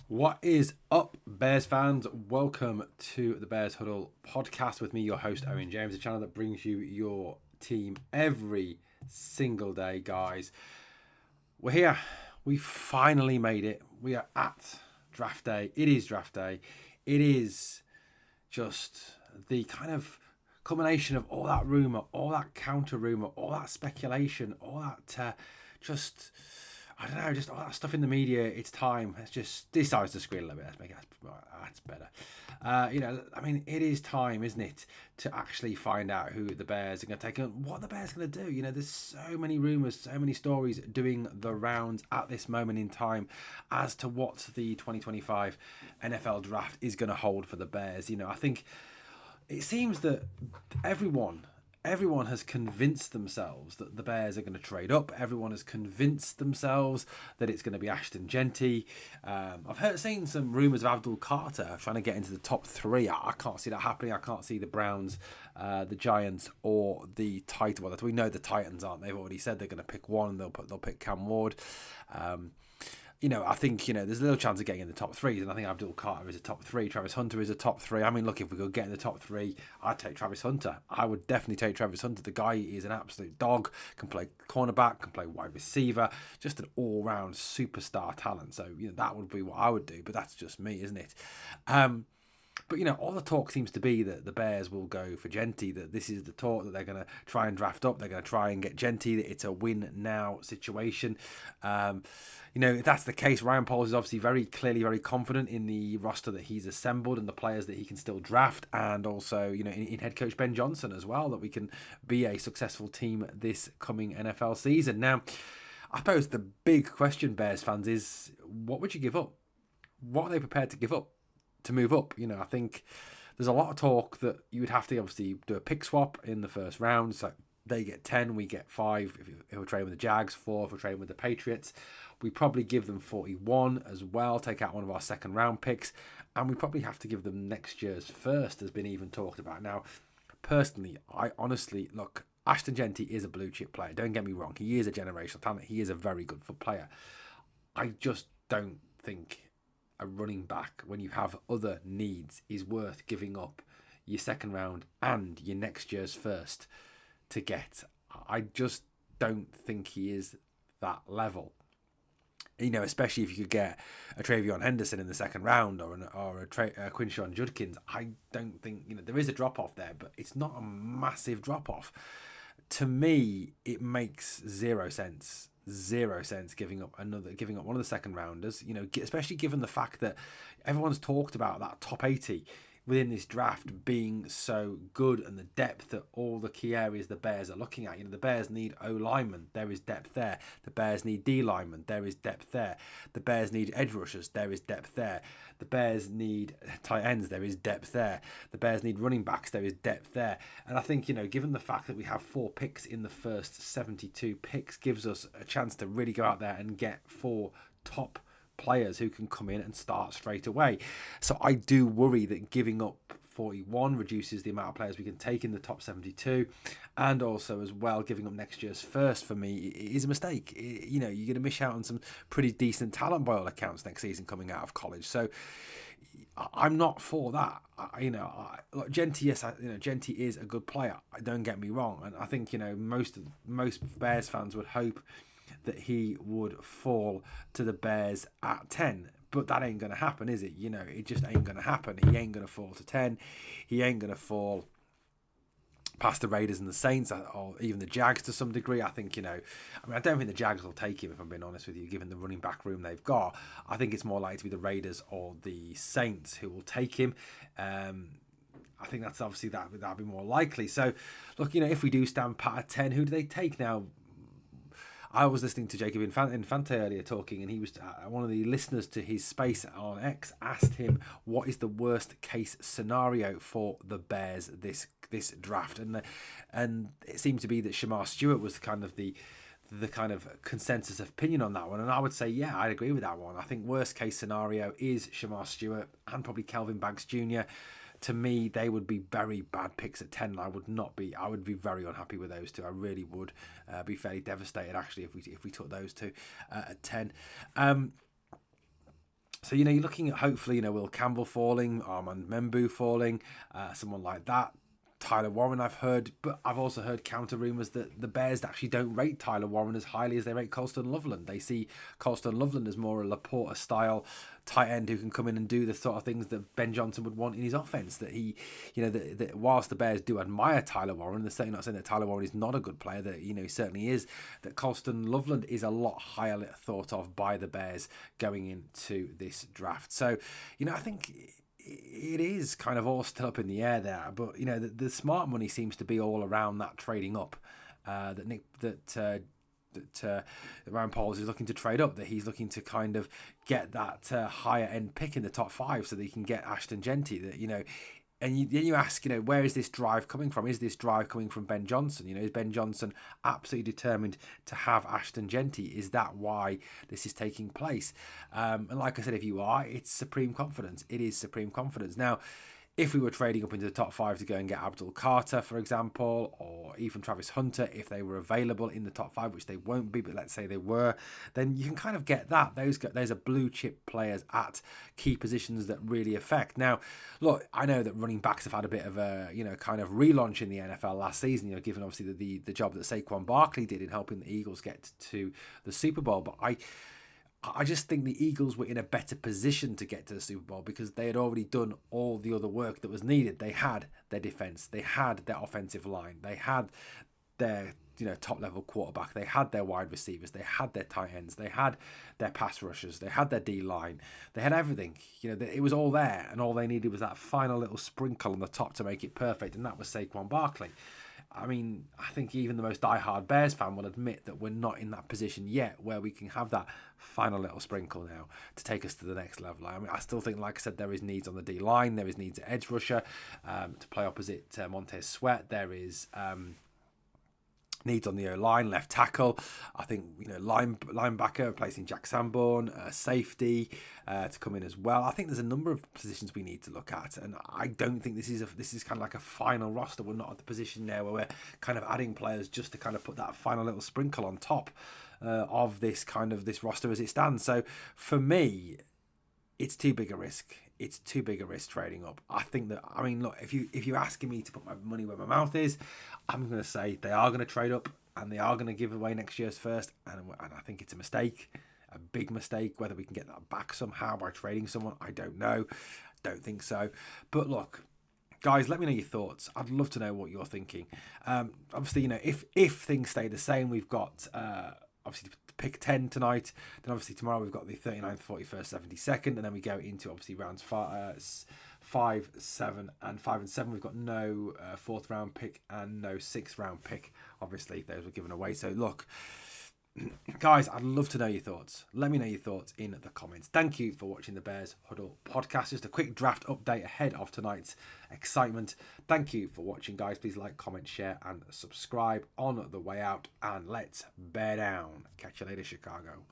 What is up, Bears fans? Welcome to the Bears Huddle podcast with me, your host, Owen James, a channel that brings you your team every single day, guys. We're here. We finally made it. We are at draft day. It is draft day. It is just the kind of culmination of all that rumour, all that counter rumour, all that speculation, all that just I don't know, just all that stuff in the media. It's time. Let's just decide to screen a little bit. Let's make it. That's better. It is time, isn't it, to actually find out who the Bears are going to take and what the Bears are going to do. There's so many rumours, so many stories doing the rounds at this moment in time as to what the 2025 NFL draft is going to hold for the Bears. I think it seems that everyone has convinced themselves that the Bears are going to trade up. Everyone has convinced themselves that it's going to be Ashton Jeanty. I've seen some rumours of Abdul Carter trying to get into the top three. I can't see that happening. I can't see the Browns, the Giants, or the Titans. Well, we know the Titans aren't. They've already said they're going to pick one, and they'll pick Cam Ward. I think, there's a little chance of getting in the top three, and I think Abdul Carter is a top three. Travis Hunter is a top three. I mean, look, if we could get in the top three, I'd take Travis Hunter. I would definitely take Travis Hunter. The guy is an absolute dog, can play cornerback, can play wide receiver, just an all-round superstar talent. So, that would be what I would do, but that's just me, isn't it? But, all the talk seems to be that the Bears will go for Jeanty, that this is the talk, that they're going to try and draft up, they're going to try and get Jeanty, that it's a win-now situation. If that's the case, Ryan Poles is obviously very confident in the roster that he's assembled and the players that he can still draft, and also, in head coach Ben Johnson as well, that we can be a successful team this coming NFL season. Now, I suppose the big question, Bears fans, is what would you give up? What are they prepared to give up to move up? I think there's a lot of talk that you would have to obviously do a pick swap in the first round. So they get 10, we get 5 if we're trading with the Jags, 4 if we're trading with the Patriots. We probably give them 41 as well, take out one of our second round picks, and we probably have to give them next year's first, has been even talked about. Now, personally, I honestly, look, Ashton Jeanty is a blue chip player. Don't get me wrong. He is a generational talent. He is a very good foot player. I just don't think a running back, when you have other needs, is worth giving up your second round and your next year's first to get. I just don't think he is that level. Especially if you could get a Travion Henderson in the second round or a Quinshon Judkins. I don't think, there is a drop off there, but it's not a massive drop off. To me, it makes zero sense giving up one of the second rounders, especially given the fact that everyone's talked about that top 80 within this draft being so good, and the depth at all the key areas the Bears are looking at. The Bears need O linemen, there is depth there. The Bears need D linemen, there is depth there. The Bears need edge rushers, there is depth there. The Bears need tight ends, there is depth there. The Bears need running backs, there is depth there. And I think, given the fact that we have 4 picks in the first 72 picks, gives us a chance to really go out there and get 4 top players who can come in and start straight away. So I do worry that giving up 41 reduces the amount of players we can take in the top 72, and also as well giving up next year's first for me is a mistake. You're going to miss out on some pretty decent talent by all accounts next season coming out of college. So I'm not for that. Look, Jeanty, yes, Jeanty is a good player. Don't get me wrong, and I think most Bears fans would hope that he would fall to the Bears at 10. But that ain't going to happen, is it? It just ain't going to happen. He ain't going to fall to 10. He ain't going to fall past the Raiders and the Saints, or even the Jags to some degree. I think, I don't think the Jags will take him, if I'm being honest with you, given the running back room they've got. I think it's more likely to be the Raiders or the Saints who will take him. I think that's obviously that'd be more likely. So, look, if we do stand pat at 10, who do they take now? I was listening to Jacob Infante earlier talking, and he was one of the listeners to his space on X asked him what is the worst case scenario for the Bears this draft, and it seemed to be that Shamar Stewart was kind of the kind of consensus opinion on that one, and I would say I'd agree with that one. I think worst case scenario is Shamar Stewart and probably Kelvin Banks Jr. To me, they would be very bad picks at 10. I would be very unhappy with those two. I really would be fairly devastated, actually, if we took those two at 10. So, you're looking at hopefully, Will Campbell falling, Armand Membu falling, someone like that. Tyler Warren I've heard, but I've also heard counter rumours that the Bears actually don't rate Tyler Warren as highly as they rate Colston Loveland. They see Colston Loveland as more a Laporta style tight end who can come in and do the sort of things that Ben Johnson would want in his offense. That he, that whilst the Bears do admire Tyler Warren, they're certainly not saying that Tyler Warren is not a good player. That he certainly is. That Colston Loveland is a lot higher thought of by the Bears going into this draft. So, I think it is kind of all still up in the air there, but the smart money seems to be all around that trading up. That Ryan Pauls is looking to trade up. That he's looking to kind of get that higher end pick in the top 5 so that he can get Ashton Jeanty. That And then you ask, where is this drive coming from? Is this drive coming from Ben Johnson? Is Ben Johnson absolutely determined to have Ashton Jeanty? Is that why this is taking place? And like I said, if you are, it's supreme confidence. It is supreme confidence. Now, if we were trading up into the top 5 to go and get Abdul Carter, for example, or even Travis Hunter, if they were available in the top 5, which they won't be, but let's say they were, then you can kind of get that. Those are blue chip players at key positions that really affect. Now, look, I know that running backs have had a bit of a, kind of relaunch in the NFL last season, given obviously the job that Saquon Barkley did in helping the Eagles get to the Super Bowl. But I just think the Eagles were in a better position to get to the Super Bowl because they had already done all the other work that was needed. They had their defense, they had their offensive line, they had their top level quarterback, they had their wide receivers, they had their tight ends, they had their pass rushers, they had their D line, they had everything. It was all there, and all they needed was that final little sprinkle on the top to make it perfect, and that was Saquon Barkley. I mean, I think even the most diehard Bears fan will admit that we're not in that position yet where we can have that final little sprinkle now to take us to the next level. I mean, I still think, like I said, there is needs on the D-line. There is needs at edge rusher to play opposite Montez Sweat. There is needs on the O-line, left tackle. I think, linebacker, replacing Jack Sanborn, safety to come in as well. I think there's a number of positions we need to look at, and I don't think this is kind of like a final roster. We're not at the position now where we're kind of adding players just to kind of put that final little sprinkle on top of this roster as it stands. So for me, it's too big a risk. It's too big a risk trading up. I think that, look, if you're asking me to put my money where my mouth is, I'm going to say they are going to trade up and they are going to give away next year's first. And I think it's a mistake, a big mistake. Whether we can get that back somehow by trading someone, I don't know. Don't think so. But look, guys, let me know your thoughts. I'd love to know what you're thinking. Obviously, if things stay the same, we've got obviously pick 10 tonight. Then obviously tomorrow we've got the 39th, 41st, 72nd, and then we go into obviously rounds 5, 7, and 5 and 7. We've got no 4th round pick and no 6th round pick. Obviously those were given away. So look, guys, I'd love to know your thoughts. Let me know your thoughts in the comments. Thank you for watching the Bears Huddle podcast. Just a quick draft update ahead of tonight's excitement. Thank you for watching, guys. Please like, comment, share, and subscribe on the way out. And let's bear down. Catch you later, Chicago.